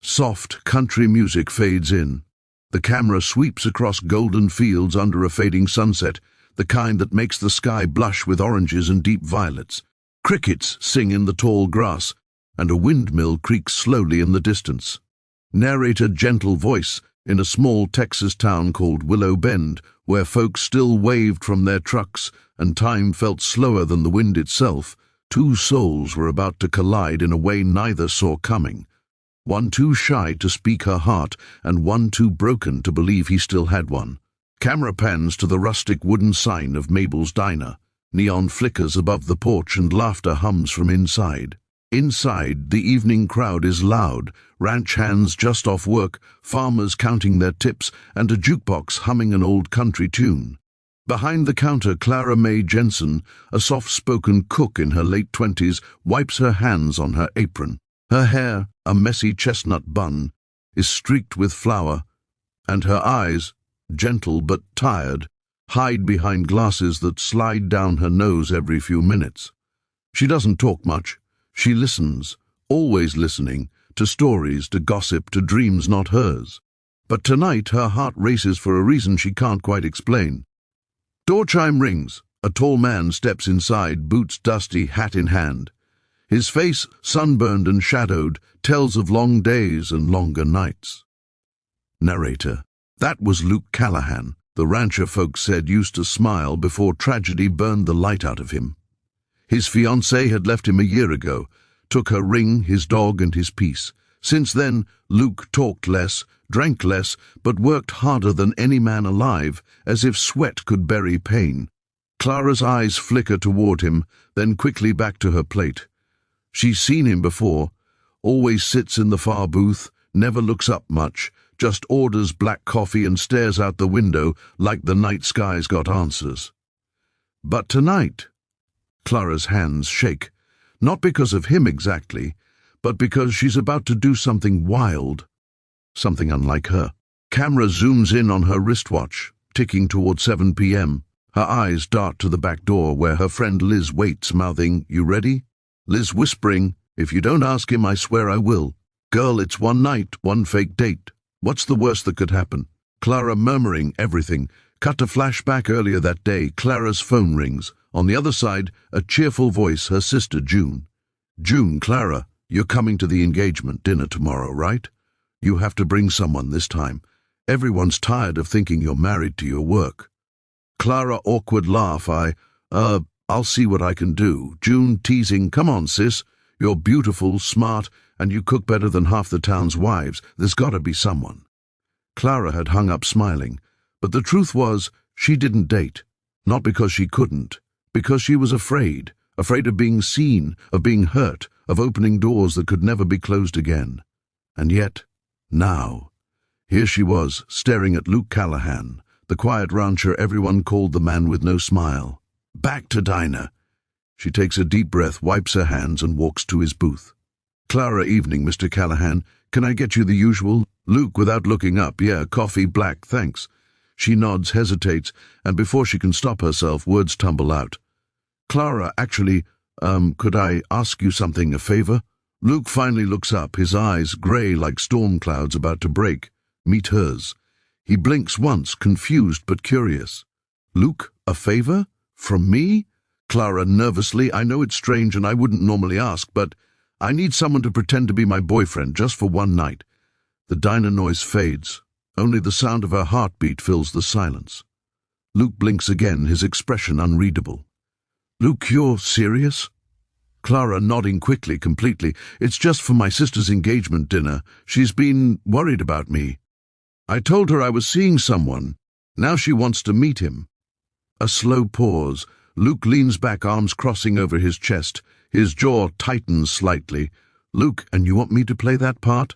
Soft country music fades in. The camera sweeps across golden fields under a fading sunset, the kind that makes the sky blush with oranges and deep violets. Crickets sing in the tall grass, and a windmill creaks slowly in the distance. Narrator gentle voice in a small Texas town called Willow Bend, where folks still waved from their trucks and time felt slower than the wind itself. Two souls were about to collide in a way neither saw coming. One too shy to speak her heart, and one too broken to believe he still had one. Camera pans to the rustic wooden sign of Mabel's Diner. Neon flickers above the porch and laughter hums from inside. Inside, the evening crowd is loud, ranch hands just off work, farmers counting their tips, and a jukebox humming an old country tune. Behind the counter, Clara Mae Jensen, a soft-spoken cook in her late 20s, wipes her hands on her apron. Her hair, a messy chestnut bun, is streaked with flour, and her eyes, gentle but tired, hide behind glasses that slide down her nose every few minutes. She doesn't talk much. She listens, always listening, to stories, to gossip, to dreams not hers. But tonight her heart races for a reason she can't quite explain. Door chime rings. A tall man steps inside, boots dusty, hat in hand. His face, sunburned and shadowed, tells of long days and longer nights. Narrator. That was Luke Callahan, the rancher folks said used to smile before tragedy burned the light out of him. His fiancée had left him a year ago, took her ring, his dog, and his peace. Since then, Luke talked less, drank less, but worked harder than any man alive, as if sweat could bury pain. Clara's eyes flicker toward him, then quickly back to her plate. She's seen him before, always sits in the far booth, never looks up much, just orders black coffee and stares out the window like the night sky's got answers. But tonight, Clara's hands shake, not because of him exactly, but because she's about to do something wild, something unlike her. Camera zooms in on her wristwatch, ticking toward 7 p.m. Her eyes dart to the back door where her friend Liz waits, mouthing, "You ready?" Liz whispering, "If you don't ask him, I swear I will. Girl, it's one night, one fake date. What's the worst that could happen?" Clara murmuring everything. Cut to flashback earlier that day. Clara's phone rings. On the other side, a cheerful voice, her sister June. "June, Clara, you're coming to the engagement dinner tomorrow, right? You have to bring someone this time. Everyone's tired of thinking you're married to your work." Clara awkward laugh. I'll see what I can do. June teasing, "Come on, sis. You're beautiful, smart, and you cook better than half the town's wives. There's got to be someone." Clara had hung up smiling, but the truth was she didn't date. Not because she couldn't, because she was afraid of being seen, of being hurt, of opening doors that could never be closed again. And yet, now, here she was, staring at Luke Callahan, the quiet rancher everyone called the man with no smile. Back to diner. She takes a deep breath, wipes her hands, and walks to his booth. "Clara, evening, Mr. Callahan. Can I get you the usual?" Luke, without looking up, "Yeah, coffee, black, thanks." She nods, hesitates, and before she can stop herself, words tumble out. "Clara, actually, could I ask you something, a favor?" Luke finally looks up, his eyes, grey like storm clouds about to break, meet hers. He blinks once, confused but curious. "Luke, a favor? From me?" Clara nervously, "I know it's strange and I wouldn't normally ask, but I need someone to pretend to be my boyfriend just for one night." The diner noise fades. Only the sound of her heartbeat fills the silence. Luke blinks again, his expression unreadable. "Luke, you're serious?" Clara nodding quickly, completely. "It's just for my sister's engagement dinner. She's been worried about me. I told her I was seeing someone. Now she wants to meet him." A slow pause. Luke leans back, arms crossing over his chest. His jaw tightens slightly. "Luke, and you want me to play that part?"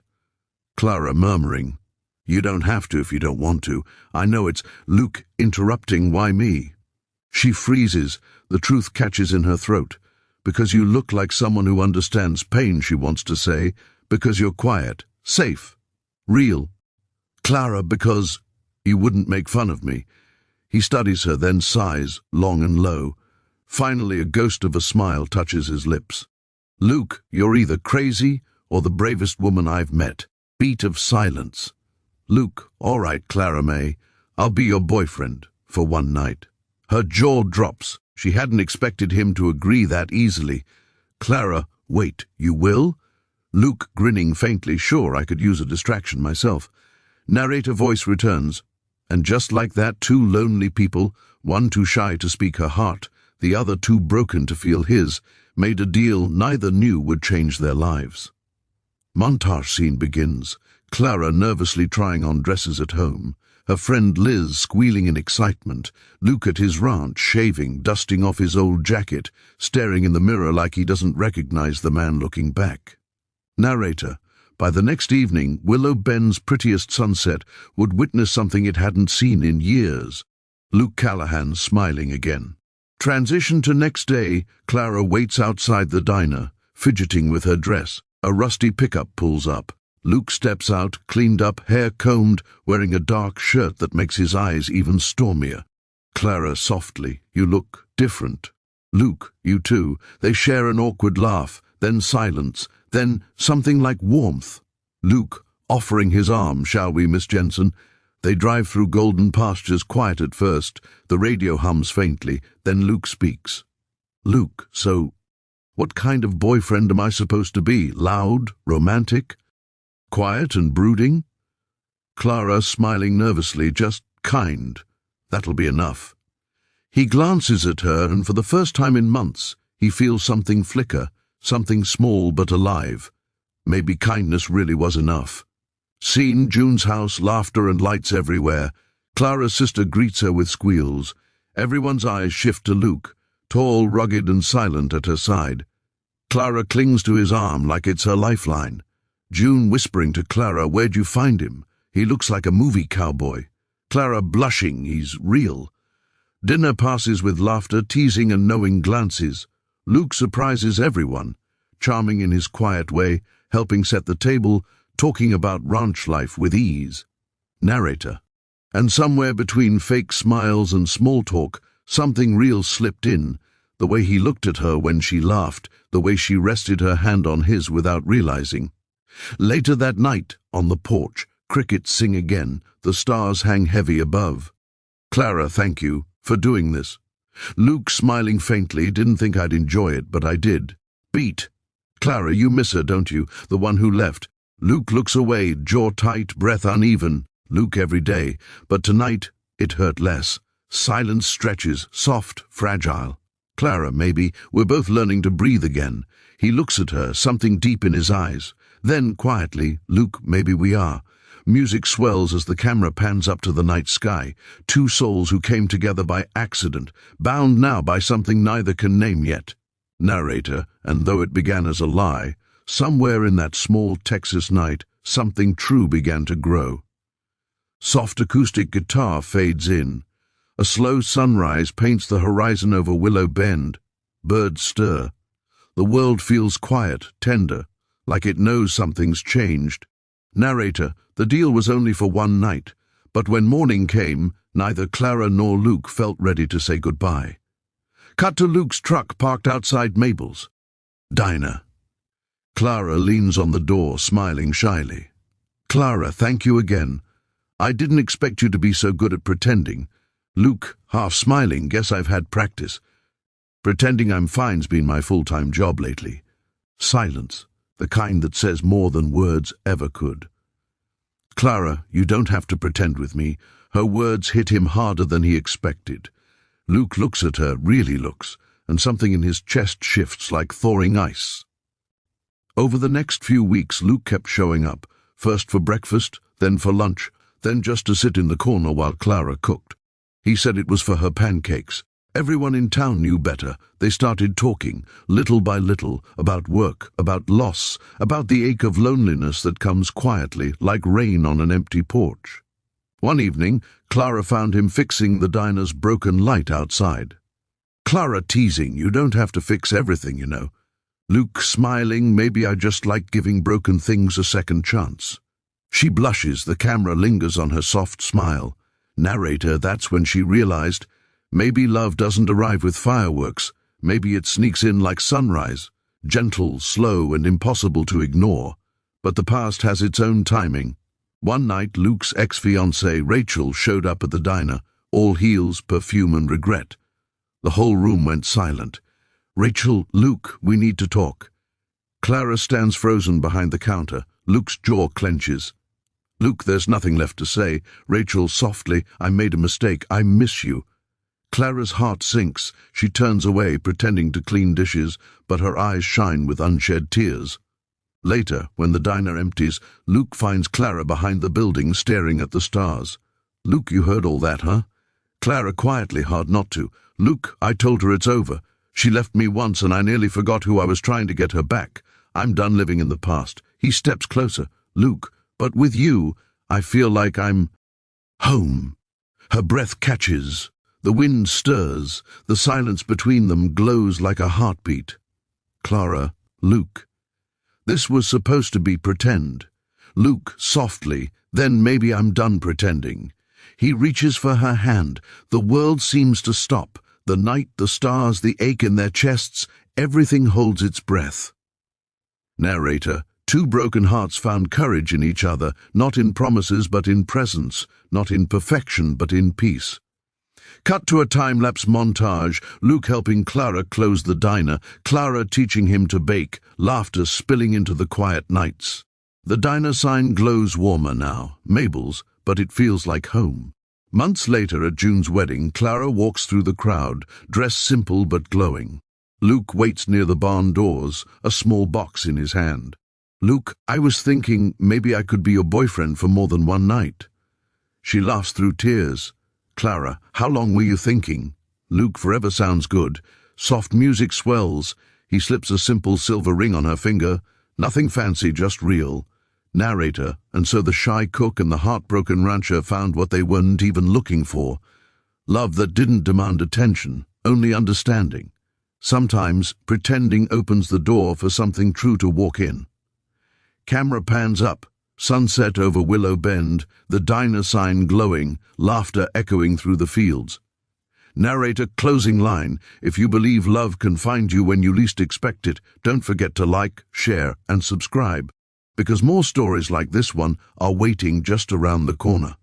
Clara murmuring, "You don't have to if you don't want to. I know it's..." Luke interrupting, "Why me?" She freezes. The truth catches in her throat. "Because you look like someone who understands pain," she wants to say. "Because you're quiet, safe, real." "Clara, because you wouldn't make fun of me." He studies her, then sighs, long and low. Finally, a ghost of a smile touches his lips. "Luke, you're either crazy or the bravest woman I've met." Beat of silence. Luke, all right, Clara May. I'll be your boyfriend for one night. Her jaw drops. She hadn't expected him to agree that easily. Clara, wait, you will? Luke grinning faintly, sure, I could use a distraction myself. Narrator voice returns. And just like that, two lonely people, one too shy to speak her heart, the other too broken to feel his, made a deal neither knew would change their lives. Montage scene begins. Clara nervously trying on dresses at home. Her friend Liz squealing in excitement. Luke at his ranch, shaving, dusting off his old jacket, staring in the mirror like he doesn't recognize the man looking back. Narrator. By the next evening, Willow Bend's prettiest sunset would witness something it hadn't seen in years. Luke Callahan smiling again. Transition to next day. Clara waits outside the diner, fidgeting with her dress. A rusty pickup pulls up. Luke steps out, cleaned up, hair combed, wearing a dark shirt that makes his eyes even stormier. Clara softly, you look different. Luke, you too. They share an awkward laugh, then silence, then something like warmth. Luke, offering his arm, shall we, Miss Jensen? They drive through golden pastures, quiet at first. The radio hums faintly, then Luke speaks. Luke, so what kind of boyfriend am I supposed to be? Loud? Romantic? Quiet and brooding? Clara smiling nervously, just kind. That'll be enough. He glances at her, and for the first time in months, he feels something flicker, something small but alive. Maybe kindness really was enough. Scene, June's house, laughter and lights everywhere. Clara's sister greets her with squeals. Everyone's eyes shift to Luke, tall, rugged and silent at her side. Clara clings to his arm like it's her lifeline. June whispering to Clara, where'd you find him? He looks like a movie cowboy. Clara blushing, he's real. Dinner passes with laughter, teasing and knowing glances. Luke surprises everyone, charming in his quiet way, helping set the table, talking about ranch life with ease. Narrator. And somewhere between fake smiles and small talk, something real slipped in. The way he looked at her when she laughed, the way she rested her hand on his without realizing. Later that night, on the porch, crickets sing again, the stars hang heavy above. Clara, thank you for doing this. Luke smiling faintly, didn't think I'd enjoy it, but I did. Beat. Clara, you miss her, don't you? The one who left. Luke looks away, jaw tight, breath uneven. Luke every day, but tonight it hurt less. Silence stretches, soft, fragile. Clara, maybe, we're both learning to breathe again. He looks at her, something deep in his eyes. Then, quietly, Luke, maybe we are. Music swells as the camera pans up to the night sky. Two souls who came together by accident, bound now by something neither can name yet. Narrator, and though it began as a lie, somewhere in that small Texas night, something true began to grow. Soft acoustic guitar fades in. A slow sunrise paints the horizon over Willow Bend. Birds stir. The world feels quiet, tender, like it knows something's changed. Narrator, the deal was only for one night, but when morning came, neither Clara nor Luke felt ready to say goodbye. Cut to Luke's truck parked outside Mabel's diner. Clara leans on the door, smiling shyly. Clara, thank you again. I didn't expect you to be so good at pretending. Luke, half smiling, guess I've had practice. Pretending I'm fine's been my full-time job lately. Silence, the kind that says more than words ever could. Clara, you don't have to pretend with me. Her words hit him harder than he expected. Luke looks at her, really looks, and something in his chest shifts like thawing ice. Over the next few weeks, Luke kept showing up, first for breakfast, then for lunch, then just to sit in the corner while Clara cooked. He said it was for her pancakes. Everyone in town knew better. They started talking, little by little, about work, about loss, about the ache of loneliness that comes quietly, like rain on an empty porch. One evening, Clara found him fixing the diner's broken light outside. Clara teasing, you don't have to fix everything, you know. Luke smiling, maybe I just like giving broken things a second chance. She blushes, the camera lingers on her soft smile. Narrator, that's when she realized, maybe love doesn't arrive with fireworks, maybe it sneaks in like sunrise, gentle, slow, and impossible to ignore. But the past has its own timing. One night, Luke's ex-fiancée, Rachel, showed up at the diner, all heels, perfume, and regret. The whole room went silent. "Rachel, Luke, we need to talk." Clara stands frozen behind the counter. Luke's jaw clenches. "Luke, there's nothing left to say." Rachel softly, "I made a mistake. I miss you." Clara's heart sinks. She turns away, pretending to clean dishes, but her eyes shine with unshed tears. Later, when the diner empties, Luke finds Clara behind the building, staring at the stars. "Luke, you heard all that, huh?" Clara quietly, hard not to. "Luke, I told her it's over. She left me once and I nearly forgot who I was trying to get her back. I'm done living in the past." He steps closer. "Luke, but with you, I feel like I'm home." Her breath catches. The wind stirs. The silence between them glows like a heartbeat. "Clara, Luke." This was supposed to be pretend. Luke, softly, "Then maybe I'm done pretending." He reaches for her hand. The world seems to stop. The night, the stars, the ache in their chests, everything holds its breath. Narrator: two broken hearts found courage in each other, not in promises but in presence, not in perfection but in peace. Cut to a time-lapse montage, Luke helping Clara close the diner, Clara teaching him to bake, laughter spilling into the quiet nights. The diner sign glows warmer now, Mabel's, but it feels like home. Months later at June's wedding, Clara walks through the crowd, dressed simple but glowing. Luke waits near the barn doors, a small box in his hand. "Luke, I was thinking maybe I could be your boyfriend for more than one night." She laughs through tears. "Clara, how long were you thinking?" Luke, "Forever sounds good." Soft music swells. He slips a simple silver ring on her finger. Nothing fancy, just real. Narrator: and so the shy cook and the heartbroken rancher found what they weren't even looking for. Love that didn't demand attention, only understanding. Sometimes pretending opens the door for something true to walk in. Camera pans up. Sunset over Willow Bend, the diner sign glowing, laughter echoing through the fields. Narrator: closing line: if you believe love can find you when you least expect it, don't forget to like, share, and subscribe, because more stories like this one are waiting just around the corner.